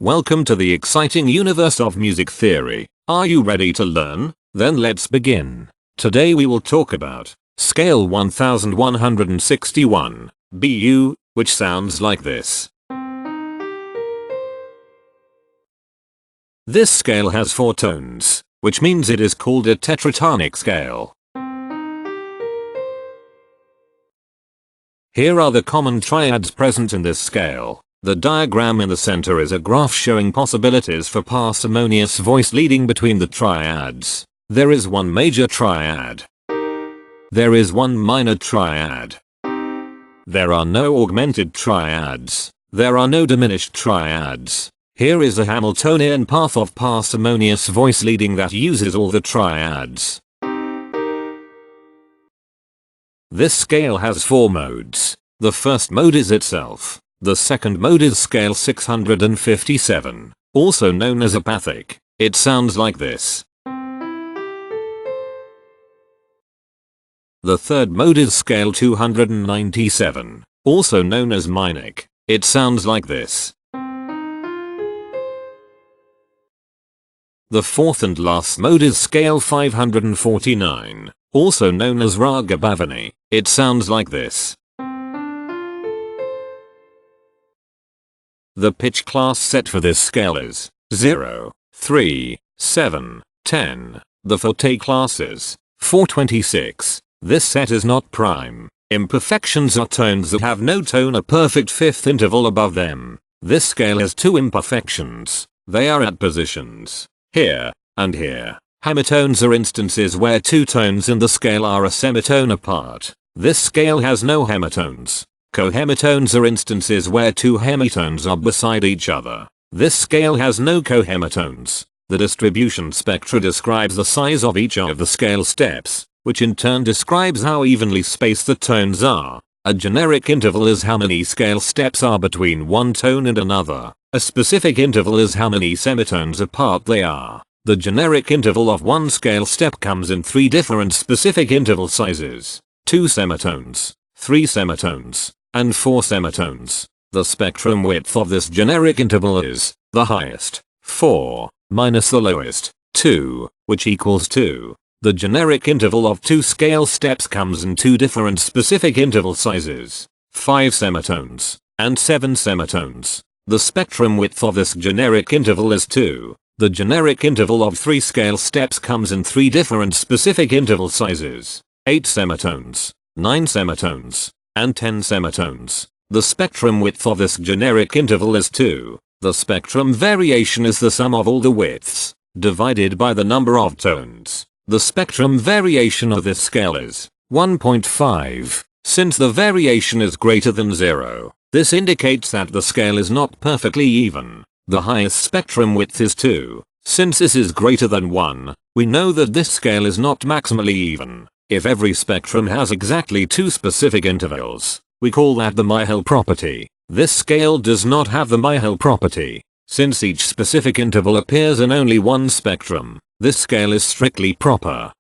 Welcome to the exciting universe of music theory. Are you ready to learn? Then let's begin. Today we will talk about scale 1161 BU, which sounds like this. This scale has 4 tones, which means it is called a tetratonic scale. Here are the common triads present in this scale. The diagram in the center is a graph showing possibilities for parsimonious voice leading between the triads. There is one major triad. There is one minor triad. There are no augmented triads. There are no diminished triads. Here is a Hamiltonian path of parsimonious voice leading that uses all the triads. This scale has 4 modes. The first mode is itself. The second mode is scale 657, also known as apathic. It sounds like this. The third mode is scale 297, also known as minic. It sounds like this. The fourth and last mode is scale 549, also known as raga bhavani. It sounds like this. The pitch class set for this scale is 0, 3, 7, 10. The forte class is 426. This set is not prime. Imperfections are tones that have no tone or perfect fifth interval above them. This scale has 2 imperfections. They are at positions here and here. Hemitones are instances where 2 tones in the scale are a semitone apart. This scale has no hemitones. Cohemitones are instances where 2 hemitones are beside each other. This scale has no cohemitones. The distribution spectra describes the size of each of the scale steps, which in turn describes how evenly spaced the tones are. A generic interval is how many scale steps are between one tone and another. A specific interval is how many semitones apart they are. The generic interval of one scale step comes in 3 different specific interval sizes: 2 semitones, 3 semitones, and 4 semitones. The spectrum width of this generic interval is the highest, 4, minus the lowest, 2, which equals 2. The generic interval of 2 scale steps comes in 2 different specific interval sizes: 5 semitones and 7 semitones. The spectrum width of this generic interval is 2. The generic interval of 3 scale steps comes in 3 different specific interval sizes: 8 semitones, 9 semitones, and 10 semitones. The spectrum width of this generic interval is 2. The spectrum variation is the sum of all the widths, divided by the number of tones. The spectrum variation of this scale is 1.5. Since the variation is greater than 0, this indicates that the scale is not perfectly even. The highest spectrum width is 2. Since this is greater than 1, we know that this scale is not maximally even. If every spectrum has exactly 2 specific intervals, we call that the Myhill property. This scale does not have the Myhill property. Since each specific interval appears in only one spectrum, this scale is strictly proper.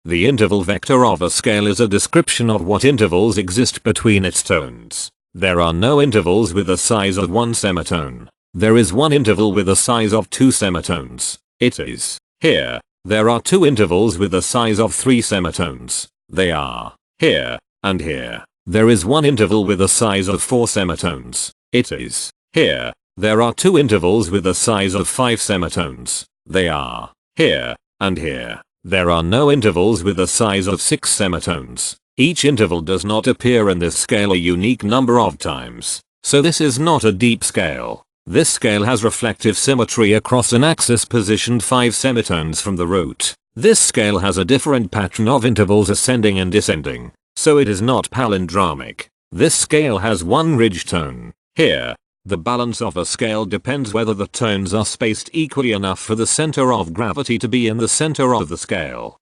The interval vector of a scale is a description of what intervals exist between its tones. There are no intervals with a size of 1 semitone. There is one interval with a size of 2 semitones. It is here. There are 2 intervals with a size of 3 semitones. They are here and here. There is one interval with a size of 4 semitones. It is here. There are 2 intervals with a size of 5 semitones. They are here and here. There are no intervals with a size of 6 semitones. Each interval does not appear in this scale a unique number of times, so this is not a deep scale. This scale has reflective symmetry across an axis positioned 5 semitones from the root. This scale has a different pattern of intervals ascending and descending, so it is not palindromic. This scale has one ridge tone here. The balance of a scale depends whether the tones are spaced equally enough for the center of gravity to be in the center of the scale.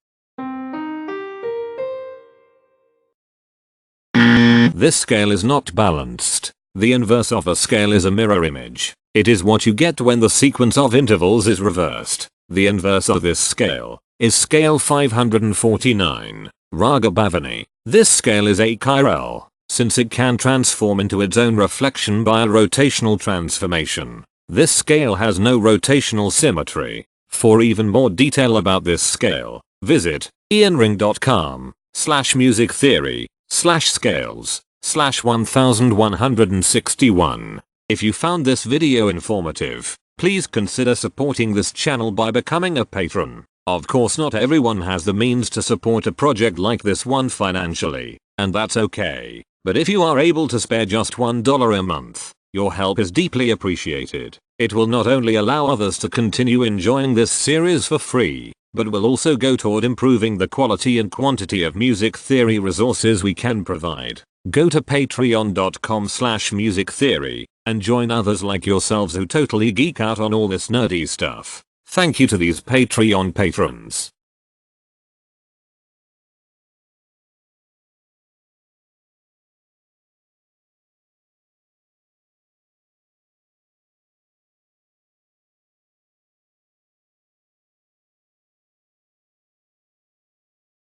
This scale is not balanced. The inverse of a scale is a mirror image. It is what you get when the sequence of intervals is reversed. The inverse of this scale is scale 549, raga bhavani. This scale is achiral. since it can transform into its own reflection by a rotational transformation. This scale has no rotational symmetry. For even more detail about this scale, visit ianring.com/musictheory/scales/1161. If you found this video informative, please consider supporting this channel by becoming a patron. Of course, not everyone has the means to support a project like this one financially, and that's okay. But if you are able to spare just $1 a month, your help is deeply appreciated. It will not only allow others to continue enjoying this series for free, but will also go toward improving the quality and quantity of music theory resources we can provide. Go to patreon.com/musictheory and join others like yourselves who totally geek out on all this nerdy stuff. Thank you to these Patreon patrons.